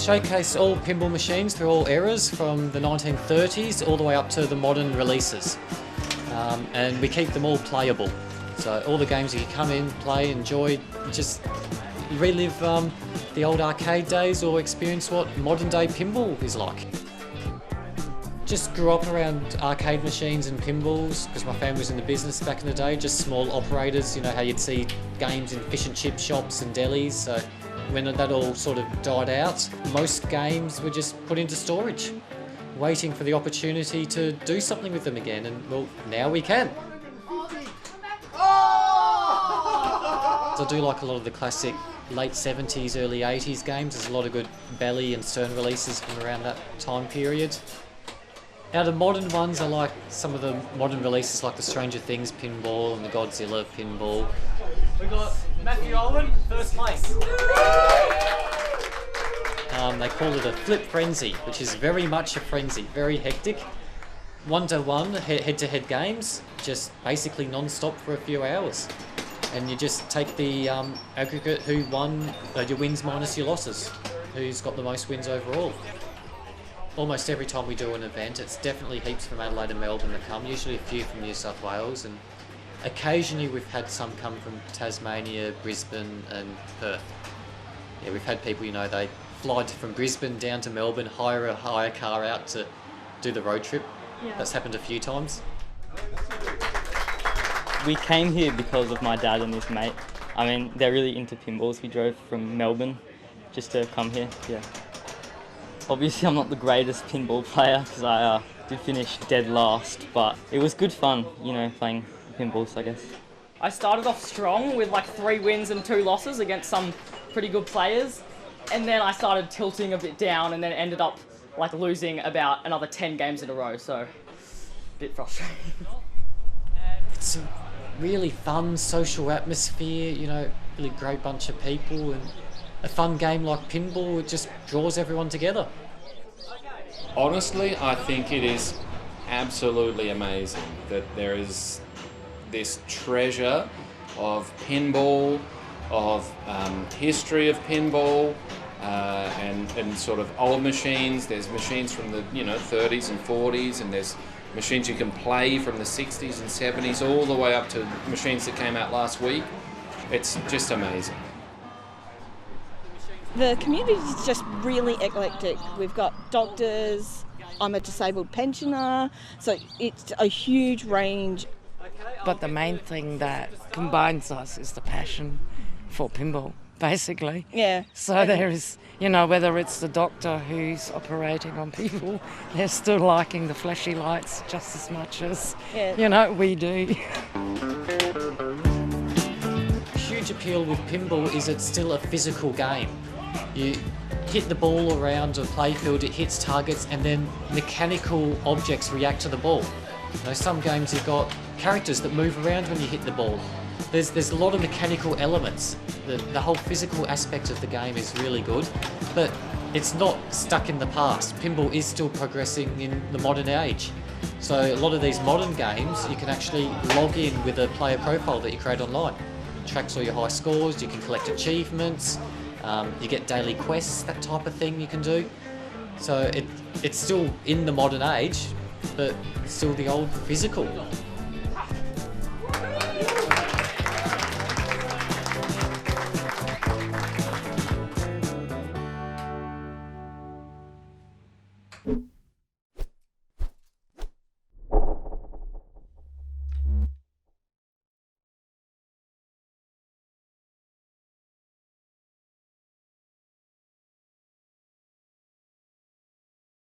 showcase all pinball machines through all eras, from the 1930s all the way up to the modern releases. And we keep them all playable. So all the games you can come in, play, enjoy, just relive the old arcade days or experience what modern day pinball is like. Just grew up around arcade machines and pinballs because my family was in the business back in the day, just small operators, you know how you'd see games in fish and chip shops and delis. So when that all sort of died out, most games were just put into storage, waiting for the opportunity to do something with them again, and well, now we can. I do like a lot of the classic late 70s, early 80s games. There's a lot of good Belly and Stern releases from around that time period. Out of modern ones, I like some of the modern releases like the Stranger Things pinball and the Godzilla pinball. We got Matthew Owen, first place. They call it a flip frenzy, which is very much a frenzy, very hectic. 1-to-1 head-to-head games, just basically non-stop for a few hours. And you just take the aggregate who won, your wins minus your losses, who's got the most wins overall. Almost every time we do an event, it's definitely heaps from Adelaide and Melbourne that come, usually a few from New South Wales, and occasionally we've had some come from Tasmania, Brisbane and Perth. Yeah, we've had people, you know, they fly from Brisbane down to Melbourne, hire a car out to do the road trip. Yeah. That's happened a few times. We came here because of my dad and his mate. I mean, they're really into pinballs. We drove from Melbourne just to come here, yeah. Obviously, I'm not the greatest pinball player because I did finish dead last, but it was good fun, you know, playing pinballs, I guess. I started off strong with like 3 wins and 2 losses against some pretty good players, and then I started tilting a bit down and then ended up like losing about another 10 games in a row, so a bit frustrating. It's a really fun social atmosphere, you know, really great bunch of people, and a fun game like pinball, it just draws everyone together. Honestly, I think it is absolutely amazing that there is this treasure of pinball, of history of pinball, and sort of old machines. There's machines from the 30s and 40s, and there's machines you can play from the 60s and 70s, all the way up to machines that came out last week. It's just amazing. The community is just really eclectic. We've got doctors, I'm a disabled pensioner, so it's a huge range. But the main thing that combines us is the passion for pinball, basically. Yeah. So there is, whether it's the doctor who's operating on people, they're still liking the flashy lights just as much as, we do. Huge appeal with pinball is it's still a physical game. You hit the ball around a playfield, it hits targets, and then mechanical objects react to the ball. Some games you've got characters that move around when you hit the ball. There's a lot of mechanical elements. The whole physical aspect of the game is really good, but it's not stuck in the past. Pinball is still progressing in the modern age. So a lot of these modern games, you can actually log in with a player profile that you create online. It tracks all your high scores, you can collect achievements, you get daily quests, that type of thing you can do. So it's still in the modern age, but still the old physical. you